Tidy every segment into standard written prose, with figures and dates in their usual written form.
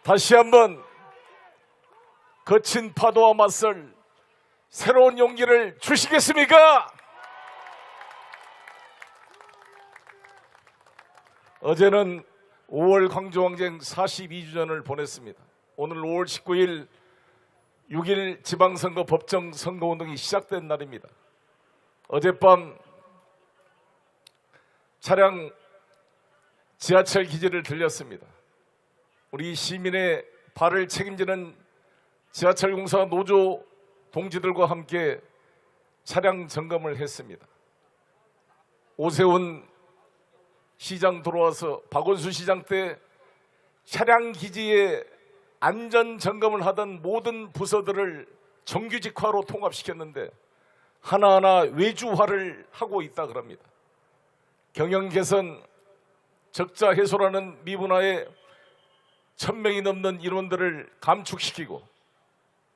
다시 한번 거친 파도와 맞설 새로운 용기를 주시겠습니까? 어제는 5월 광주항쟁 42주년을 보냈습니다. 오늘 5월 19일 6.1 지방선거 법정 선거운동이 시작된 날입니다. 어젯밤 차량 지하철 기지를 들렸습니다. 우리 시민의 발을 책임지는 지하철 공사 노조 동지들과 함께 차량 점검을 했습니다. 오세훈 시장 들어와서 박원순 시장 때 차량 기지에 안전 점검을 하던 모든 부서들을 정규직화로 통합시켰는데 하나하나 외주화를 하고 있다 그럽니다. 경영 개선, 적자 해소라는 미문화에 1000명이 넘는 인원들을 감축시키고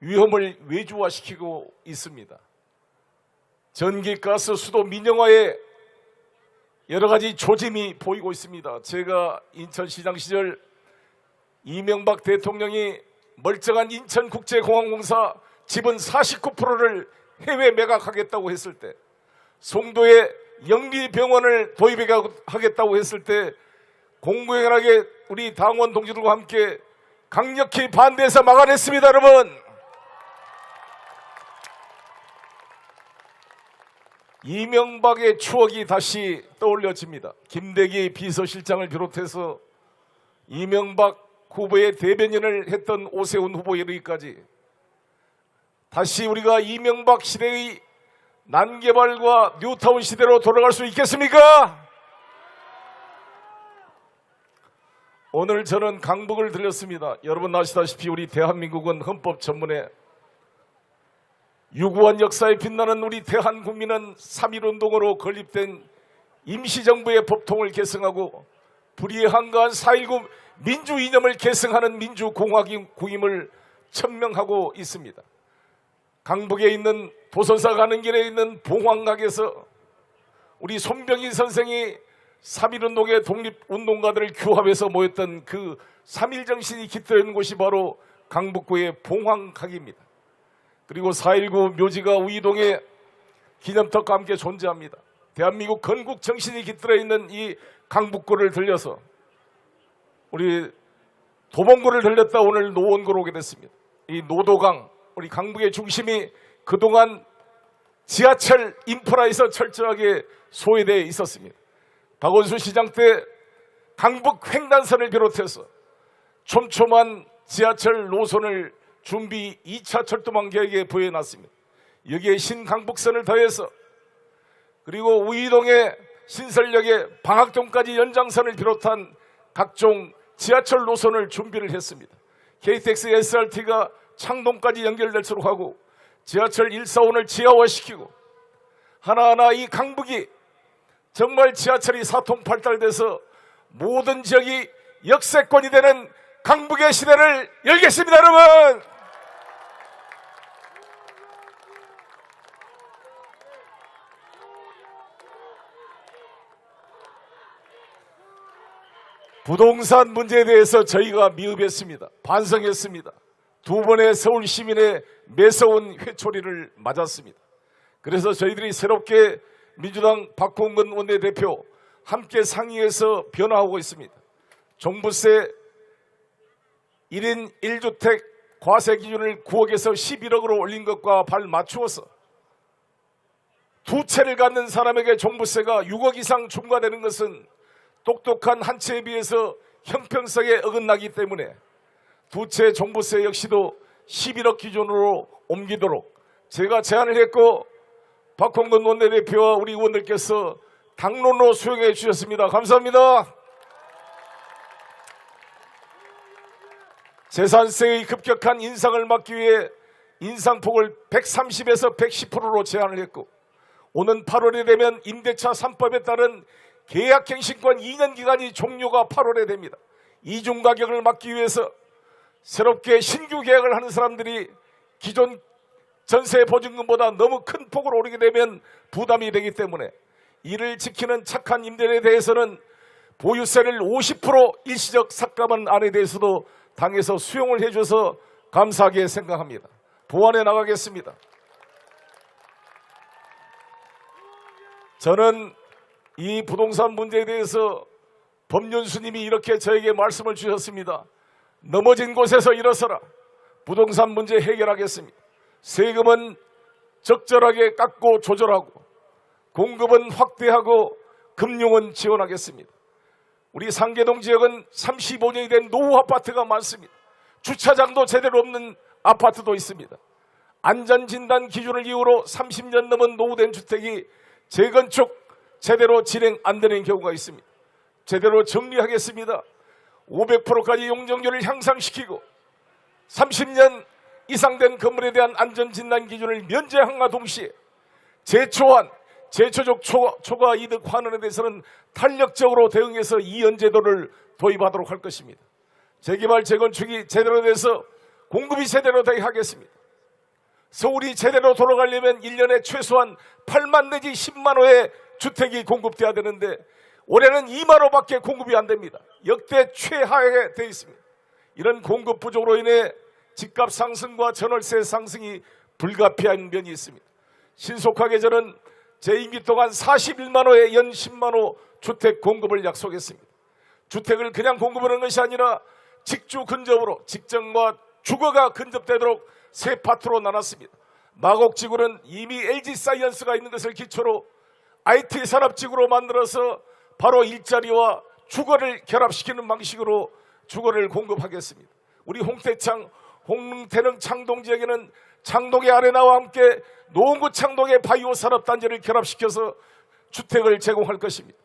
위험을 외주화시키고 있습니다. 전기, 가스, 수도 민영화에 여러 가지 조짐이 보이고 있습니다. 제가 인천시장 시절 이명박 대통령이 멀쩡한 인천국제공항공사 지분 49%를 해외 매각하겠다고 했을 때, 송도에 영리병원을 도입하겠다고 했을 때 공공연하게 우리 당원 동지들과 함께 강력히 반대해서 막아냈습니다. 여러분, 이명박의 추억이 다시 떠올려집니다. 김대기 비서실장을 비롯해서 이명박 후보의 대변인을 했던 오세훈 후보에 이르기까지 다시 우리가 이명박 시대의 난개발과 뉴타운 시대로 돌아갈 수 있겠습니까? 오늘 저는 강북을 들렸습니다. 여러분 아시다시피 우리 대한민국은 헌법 전문에 유구한 역사에 빛나는 우리 대한국민은 3.1운동으로 건립된 임시정부의 법통을 계승하고 불의에 한가한 4.19 민주 이념을 계승하는 민주공화국임을 천명하고 있습니다. 강북에 있는 도선사 가는 길에 있는 봉황각에서 우리 손병희 선생이 3.1운동의 독립운동가들을 규합해서 모였던 그 3.1 정신이 깃들어 있는 곳이 바로 강북구의 봉황각입니다. 그리고 4.19 묘지가 우이동의 기념탑과 함께 존재합니다. 대한민국 건국 정신이 깃들어 있는 이 강북구를 들려서 우리 도봉구를 들렸다 오늘 노원구로 오게 됐습니다. 이 노도강, 우리 강북의 중심이 그동안 지하철 인프라에서 철저하게 소외되어 있었습니다. 박원순 시장 때 강북 횡단선을 비롯해서 촘촘한 지하철 노선을 준비 2차 철도망 계획에 부여해놨습니다. 여기에 신강북선을 더해서 그리고 우이동의 신설역의 방학동까지 연장선을 비롯한 각종 지하철 노선을 준비를 했습니다. KTX, SRT가 창동까지 연결될수록 하고 지하철 141을 지하화시키고 하나하나 이 강북이 정말 지하철이 사통팔달돼서 모든 지역이 역세권이 되는 강북의 시대를 열겠습니다. 여러분, 부동산 문제에 대해서 저희가 미흡했습니다. 반성했습니다. 두 번의 서울 시민의 매서운 회초리를 맞았습니다. 그래서 저희들이 새롭게 민주당 박홍근 원내대표 함께 상의해서 변화하고 있습니다. 종부세 1인 1주택 과세 기준을 9억에서 11억으로 올린 것과 발맞추어서 두 채를 갖는 사람에게 종부세가 6억 이상 중과되는 것은 똑똑한 한 채에 비해서 형평성에 어긋나기 때문에 두 채 종부세 역시도 11억 기준으로 옮기도록 제가 제안을 했고 박홍근 원내대표와 우리 의원들께서 당론으로 수용해 주셨습니다. 감사합니다. 재산세의 급격한 인상을 막기 위해 인상폭을 130에서 110%로 제한을 했고 오는 8월에 되면 임대차 3법에 따른 계약갱신권 2년 기간이 종료가 8월에 됩니다. 이중 가격을 막기 위해서 새롭게 신규 계약을 하는 사람들이 기존 전세 보증금보다 너무 큰 폭으로 오르게 되면 부담이 되기 때문에 이를 지키는 착한 임대료에 대해서는 보유세를 50% 일시적 삭감한 안에 대해서도 당에서 수용을 해줘서 감사하게 생각합니다. 보완해 나가겠습니다. 저는 이 부동산 문제에 대해서 법륜스님이 이렇게 저에게 말씀을 주셨습니다. 넘어진 곳에서 일어서라. 부동산 문제 해결하겠습니다. 세금은 적절하게 깎고 조절하고 공급은 확대하고 금융은 지원하겠습니다. 우리 상계동 지역은 35년이 된 노후 아파트가 많습니다. 주차장도 제대로 없는 아파트도 있습니다. 안전진단 기준을 이유로 30년 넘은 노후된 주택이 재건축 제대로 진행 안 되는 경우가 있습니다. 제대로 정리하겠습니다. 500%까지 용적률을 향상시키고 30년 이상 된 건물에 대한 안전진단 기준을 면제함과 동시에 제초한 제초적 초과 이득 환원에 대해서는 탄력적으로 대응해서 이연제도를 도입하도록 할 것입니다. 재개발 재건축이 제대로 돼서 공급이 제대로 되게 하겠습니다. 서울이 제대로 돌아가려면 1년에 최소한 8만 내지 10만 호의 주택이 공급돼야 되는데 올해는 2만 호밖에 공급이 안 됩니다. 역대 최하에 되어 있습니다. 이런 공급 부족으로 인해 집값 상승과 전월세 상승이 불가피한 면이 있습니다. 신속하게 저는 제 임기 동안 41만 호의 연 10만 호 주택 공급을 약속했습니다. 주택을 그냥 공급하는 것이 아니라 직주 근접으로 직정과 주거가 근접되도록 세 파트로 나눴습니다. 마곡지구는 이미 LG사이언스가 있는 것을 기초로 IT 산업지구로 만들어서 바로 일자리와 주거를 결합시키는 방식으로 주거를 공급하겠습니다. 우리 홍태능 창동 지역에는 창동의 아레나와 함께 노원구 창동의 바이오 산업단지를 결합시켜서 주택을 제공할 것입니다.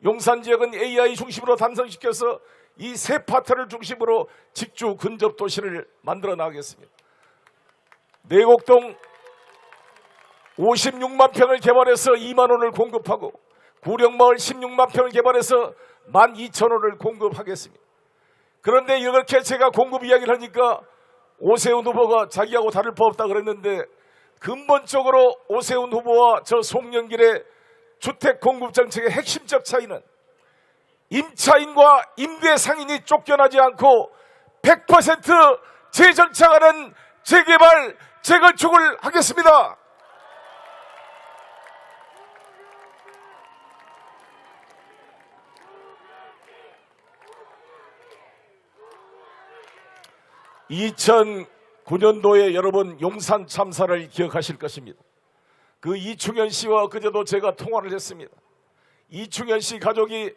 용산 지역은 AI 중심으로 단성시켜서 이 세 파트를 중심으로 직주 근접 도시를 만들어 나가겠습니다. 내곡동 56만 평을 개발해서 2만 원을 공급하고 구령마을 16만 평을 개발해서 12,000원을 공급하겠습니다. 그런데 이렇게 제가 공급 이야기를 하니까 오세훈 후보가 자기하고 다를 바 없다 그랬는데 근본적으로 오세훈 후보와 저 송영길의 주택 공급 정책의 핵심적 차이는 임차인과 임대 상인이 쫓겨나지 않고 100% 재정착하는 재개발, 재건축을 하겠습니다. (2009년도에) 여러분 용산 참사를 기억하실 것입니다. 그 이충현 씨와 그제도 제가 통화를 했습니다. 이충현 씨 가족이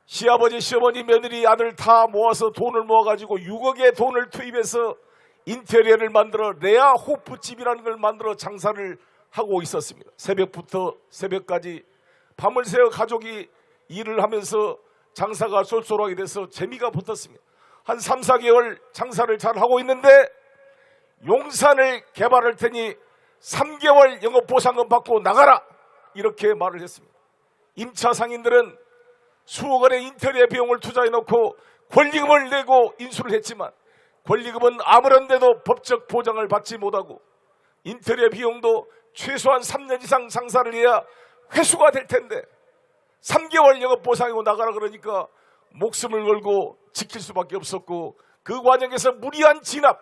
시아버지, 시어머니, 며느리, 아들 다 모아서 돈을 모아가지고 6억의 돈을 투입해서 인테리어를 만들어 레아 호프집이라는 걸 만들어 장사를 하고 있었습니다. 새벽부터 새벽까지 밤을 새워 가족이 일을 하면서 장사가 쏠쏠하게 돼서 재미가 붙었습니다. 한 3, 4개월 장사를 잘 하고 있는데 용산을 개발할 테니 3개월 영업보상금 받고 나가라 이렇게 말을 했습니다. 임차 상인들은 수억 원의 인테리어 비용을 투자해놓고 권리금을 내고 인수를 했지만 권리금은 아무런 데도 법적 보장을 받지 못하고 인테리어 비용도 최소한 3년 이상 장사를 해야 회수가 될 텐데 3개월 영업보상이고 나가라 그러니까 목숨을 걸고 지킬 수밖에 없었고 그 과정에서 무리한 진압,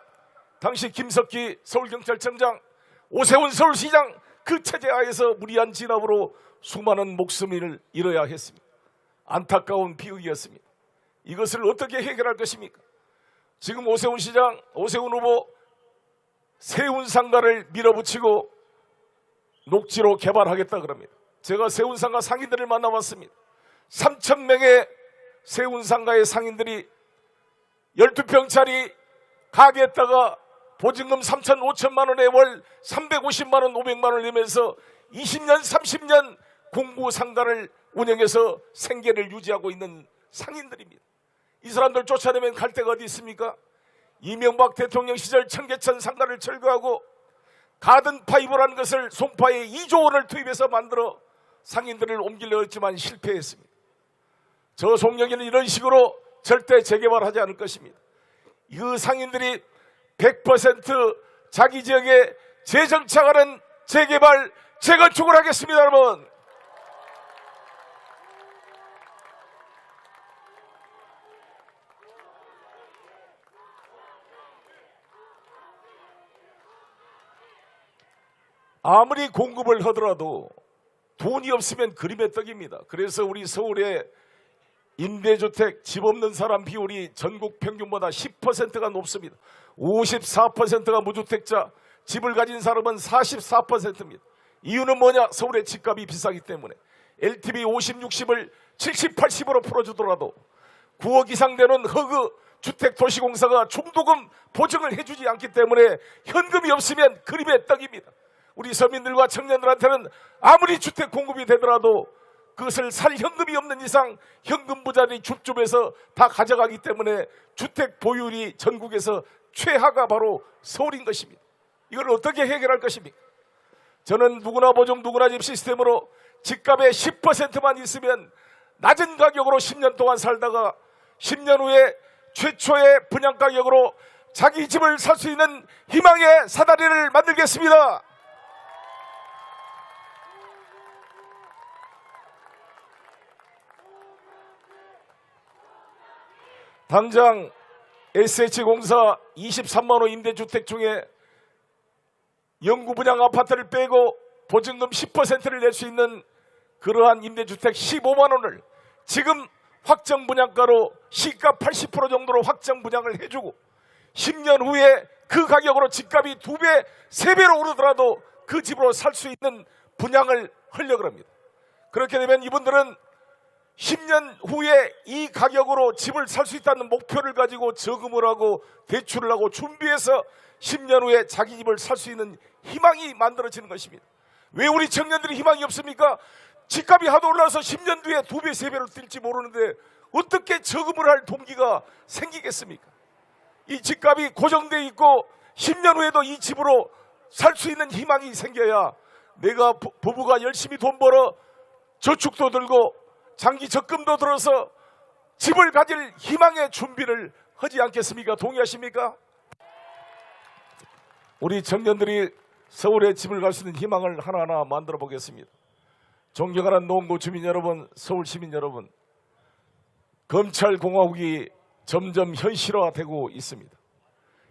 당시 김석기 서울경찰청장, 오세훈 서울시장 그 체제 하에서 무리한 진압으로 수많은 목숨을 잃어야 했습니다. 안타까운 비극이었습니다. 이것을 어떻게 해결할 것입니까? 지금 오세훈 시장, 오세훈 후보 세운상가를 밀어붙이고 녹지로 개발하겠다 그럽니다. 제가 세운상가 상인들을 만나봤습니다. 3,000명의 세운상가의 상인들이 12평짜리 가게에다가 보증금 3천 5천만 원에 월 350만 원 500만 원을 내면서 20년 30년 공구상가를 운영해서 생계를 유지하고 있는 상인들입니다. 이 사람들 쫓아내면 갈 데가 어디 있습니까? 이명박 대통령 시절 청계천 상가를 철거하고 가든파이브라는 것을 송파에 2조 원을 투입해서 만들어 상인들을 옮기려 했지만 실패했습니다. 저 송영길은 이런 식으로 절대 재개발하지 않을 것입니다. 그 상인들이 100% 자기 지역에 재정착하는 재개발, 재건축을 하겠습니다. 여러분, 아무리 공급을 하더라도 돈이 없으면 그림의 떡입니다. 그래서 우리 서울의 임대주택 집 없는 사람 비율이 전국 평균보다 10%가 높습니다. 54%가 무주택자, 집을 가진 사람은 44%입니다. 이유는 뭐냐? 서울의 집값이 비싸기 때문에. LTV 50, 60을 70, 80으로 풀어주더라도 9억 이상 되는 허그 주택도시공사가 중도금 보증을 해주지 않기 때문에 현금이 없으면 그림의 떡입니다. 우리 서민들과 청년들한테는 아무리 주택 공급이 되더라도 그것을 살 현금이 없는 이상 현금 부자들이 줍줍해서 다 가져가기 때문에 주택 보유율이 전국에서 최하가 바로 서울인 것입니다. 이걸 어떻게 해결할 것입니까? 저는 누구나 보증 누구나 집 시스템으로 집값의 10%만 있으면 낮은 가격으로 10년 동안 살다가 10년 후에 최초의 분양가격으로 자기 집을 살 수 있는 희망의 사다리를 만들겠습니다. 당장 SH공사 23만 호 임대주택 중에 영구 분양 아파트를 빼고 보증금 10%를 낼 수 있는 그러한 임대주택 15만 원을 지금 확정 분양가로 시가 80% 정도로 확정 분양을 해주고 10년 후에 그 가격으로 집값이 2배, 3배로 오르더라도 그 집으로 살 수 있는 분양을 하려고 합니다. 그렇게 되면 이분들은 10년 후에 이 가격으로 집을 살 수 있다는 목표를 가지고 저금을 하고 대출을 하고 준비해서 10년 후에 자기 집을 살 수 있는 희망이 만들어지는 것입니다. 왜 우리 청년들이 희망이 없습니까? 집값이 하도 올라서 10년 뒤에 2배, 3배로 뛸지 모르는데 어떻게 저금을 할 동기가 생기겠습니까? 이 집값이 고정되어 있고 10년 후에도 이 집으로 살 수 있는 희망이 생겨야 내가 부부가 열심히 돈 벌어 저축도 들고 장기 적금도 들어서 집을 가질 희망의 준비를 하지 않겠습니까? 동의하십니까? 우리 청년들이 서울에 집을 갈 수 있는 희망을 하나하나 만들어 보겠습니다. 존경하는 노원구 주민 여러분, 서울 시민 여러분, 검찰공화국이 점점 현실화되고 있습니다.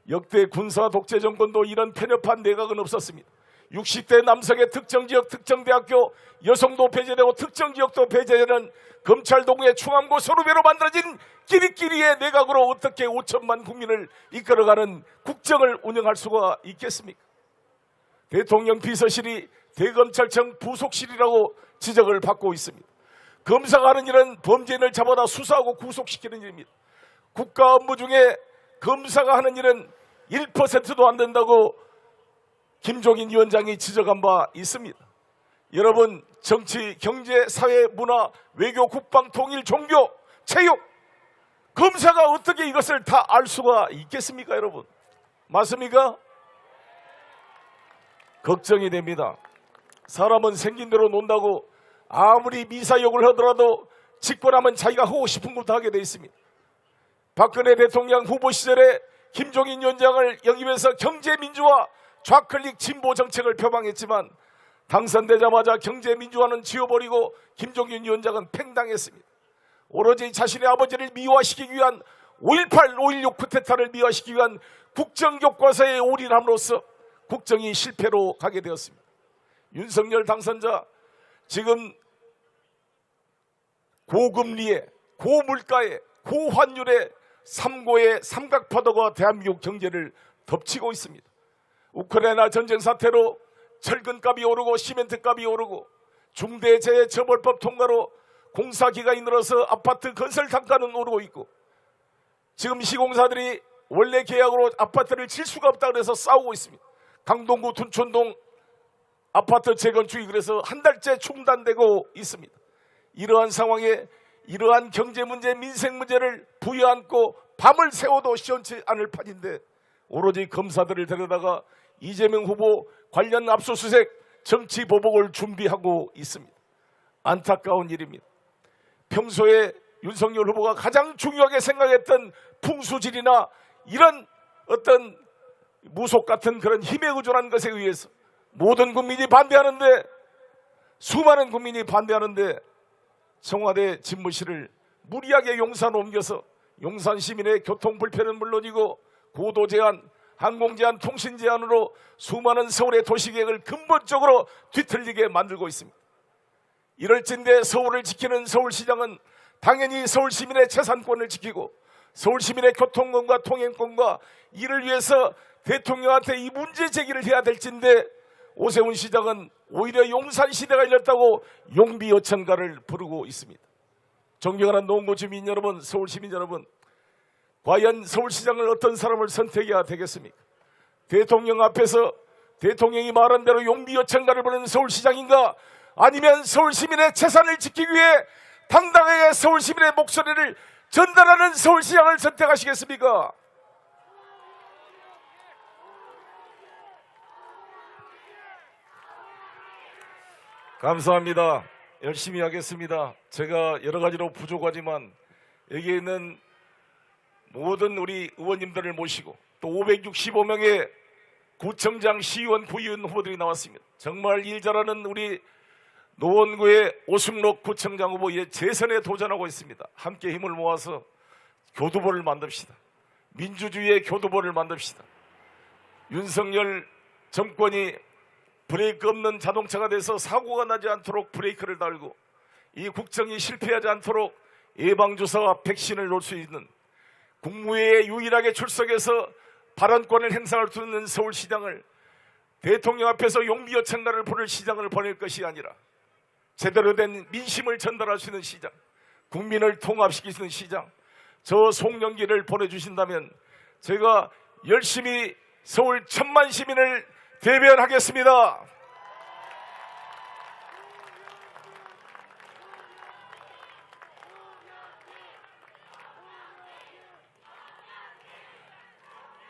역대 군사 독재 정권도 이런 편협한 내각은 없었습니다. 60대 남성의 특정지역, 특정대학교, 여성도 배제되고 특정지역도 배제되는 검찰동의 충암고 선후배로 만들어진 끼리끼리의 내각으로 어떻게 5천만 국민을 이끌어가는 국정을 운영할 수가 있겠습니까? 대통령 비서실이 대검찰청 부속실이라고 지적을 받고 있습니다. 검사가 하는 일은 범죄인을 잡아다 수사하고 구속시키는 일입니다. 국가 업무 중에 검사가 하는 일은 1%도 안 된다고 김종인 위원장이 지적한 바 있습니다. 여러분, 정치, 경제, 사회, 문화, 외교, 국방, 통일, 종교, 체육, 검사가 어떻게 이것을 다 알 수가 있겠습니까, 여러분? 맞습니까? 걱정이 됩니다. 사람은 생긴 대로 논다고 아무리 미사욕을 하더라도 집권하면 자기가 하고 싶은 것도 하게 돼 있습니다. 박근혜 대통령 후보 시절에 김종인 위원장을 영입해서 경제민주화, 좌클릭 진보 정책을 표방했지만 당선되자마자 경제민주화는 지워버리고 김종인 위원장은 팽당했습니다. 오로지 자신의 아버지를 미화시키기 위한 5.18, 5.16 쿠데타를 미화시키기 위한 국정교과서에 올인함으로써 국정이 실패로 가게 되었습니다. 윤석열 당선자, 지금 고금리에, 고물가에, 고환율에 삼고의 삼각파도가 대한민국 경제를 덮치고 있습니다. 우크라이나 전쟁 사태로 철근값이 오르고 시멘트값이 오르고 중대재해처벌법 통과로 공사기간이 늘어서 아파트 건설 단가는 오르고 있고 지금 시공사들이 원래 계약으로 아파트를 질 수가 없다 그래서 싸우고 있습니다. 강동구 둔촌동 아파트 재건축이 그래서 한 달째 중단되고 있습니다. 이러한 상황에 이러한 경제 문제, 민생 문제를 부여안고 밤을 새워도 시원치 않을 판인데 오로지 검사들을 데려다가 이재명 후보 관련 압수수색 정치 보복을 준비하고 있습니다. 안타까운 일입니다. 평소에 윤석열 후보가 가장 중요하게 생각했던 풍수질이나 이런 어떤 무속 같은 그런 힘에 의존한 것에 의해서 모든 국민이 반대하는데 수많은 국민이 반대하는데 청와대 집무실을 무리하게 용산으로 옮겨서 용산 시민의 교통 불편은 물론이고 고도 제한, 항공 제한, 통신 제한으로 수많은 서울의 도시계획을 근본적으로 뒤틀리게 만들고 있습니다. 이럴진데 서울을 지키는 서울시장은 당연히 서울 시민의 재산권을 지키고 서울 시민의 교통권과 통행권과 이를 위해서 대통령한테 이 문제 제기를 해야 될진데 오세훈 시장은 오히려 용산 시대가 열렸다고 용비어천가를 부르고 있습니다. 존경하는 노원구 주민 여러분, 서울 시민 여러분, 과연 서울시장을 어떤 사람을 선택해야 되겠습니까? 대통령 앞에서 대통령이 말한 대로 용비어천가를 부르는 서울시장인가, 아니면 서울 시민의 재산을 지키기 위해 당당하게 서울 시민의 목소리를 전달하는 서울시장을 선택하시겠습니까? 감사합니다. 열심히 하겠습니다. 제가 여러 가지로 부족하지만 여기에 있는 모든 우리 의원님들을 모시고 또 565명의 구청장, 시의원, 구의원 후보들이 나왔습니다. 정말 일 잘하는 우리 노원구의 오승록 구청장 후보의 재선에 도전하고 있습니다. 함께 힘을 모아서 교두보를 만듭시다. 민주주의의 교두보를 만듭시다. 윤석열 정권이 브레이크 없는 자동차가 돼서 사고가 나지 않도록 브레이크를 달고 이 국정이 실패하지 않도록 예방주사와 백신을 놓을 수 있는 국무회의에 유일하게 출석해서 발언권을 행사할 수 있는 서울시장을 대통령 앞에서 용비어천가를 부를 시장을 보낼 것이 아니라 제대로 된 민심을 전달할 수 있는 시장, 국민을 통합시킬 수 있는 시장, 저 송영길을 보내주신다면 제가 열심히 서울 1000만 시민을 대변하겠습니다.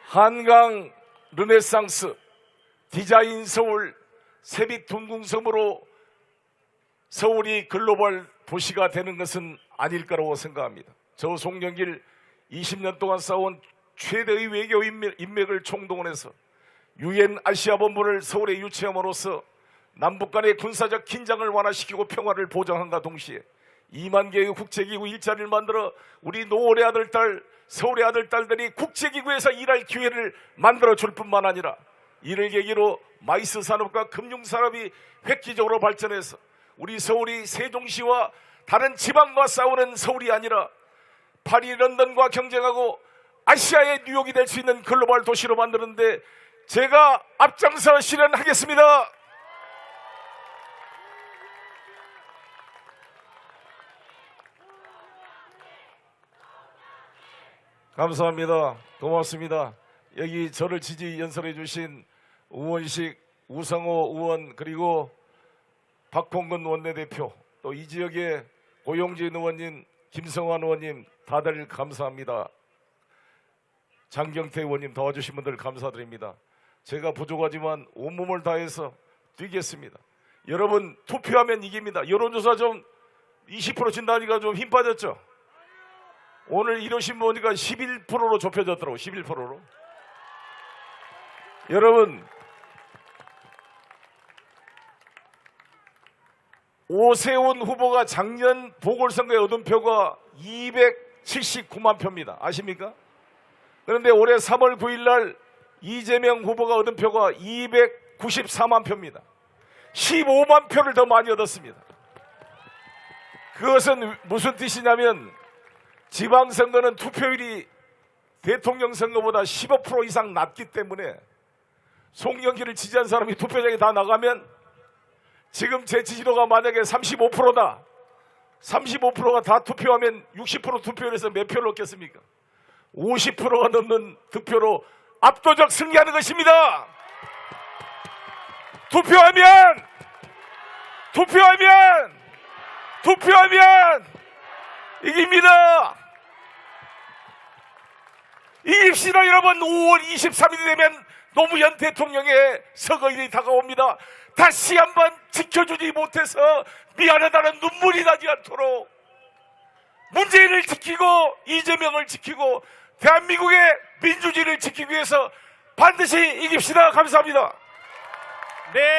한강 르네상스, 디자인 서울, 세빛 둥궁섬으로 서울이 글로벌 도시가 되는 것은 아닐 거라고 생각합니다. 저 송영길 20년 동안 쌓아온 최대의 외교 인맥을 총동원해서 UN 아시아 본부를 서울에 유치함으로써 남북 간의 군사적 긴장을 완화시키고 평화를 보장함과 동시에 2만 개의 국제기구 일자리를 만들어 우리 노원의 아들딸, 서울의 아들딸들이 국제기구에서 일할 기회를 만들어줄 뿐만 아니라 이를 계기로 마이스 산업과 금융산업이 획기적으로 발전해서 우리 서울이 세종시와 다른 지방과 싸우는 서울이 아니라 파리, 런던과 경쟁하고 아시아의 뉴욕이 될 수 있는 글로벌 도시로 만드는데 제가 앞장서 실현하겠습니다. 감사합니다. 고맙습니다. 여기 저를 지지 연설해 주신 우원식, 우상호 의원, 그리고 박홍근 원내대표, 또 이 지역의 고용진 의원님, 김성환 의원님 다들 감사합니다. 장경태 의원님 도와주신 분들 감사드립니다. 제가 부족하지만 온몸을 다해서 뛰겠습니다. 여러분 투표하면 이깁니다. 여론조사 좀 20% 진다니까 좀 힘 빠졌죠? 오늘 이러신 분 보니까 11%로 좁혀졌더라고요. 11%로. 여러분 오세훈 후보가 작년 보궐선거에 얻은 표가 279만 표입니다. 아십니까? 그런데 올해 3월 9일 날 이재명 후보가 얻은 표가 294만 표입니다. 15만 표를 더 많이 얻었습니다. 그것은 무슨 뜻이냐면 지방선거는 투표율이 대통령 선거보다 15% 이상 낮기 때문에 송영길을 지지한 사람이 투표장에 다 나가면 지금 제 지지도가 만약에 35%다. 35%가 다 투표하면 60% 투표율에서 몇 표를 얻겠습니까? 50%가 넘는 득표로 압도적 승리하는 것입니다. 투표하면 이깁니다. 이깁시다 여러분. 5월 23일이 되면 노무현 대통령의 서거일이 다가옵니다. 다시 한번 지켜주지 못해서 미안하다는 눈물이 나지 않도록 문재인을 지키고 이재명을 지키고 대한민국의 민주주의를 지키기 위해서 반드시 이깁시다. 감사합니다. 네.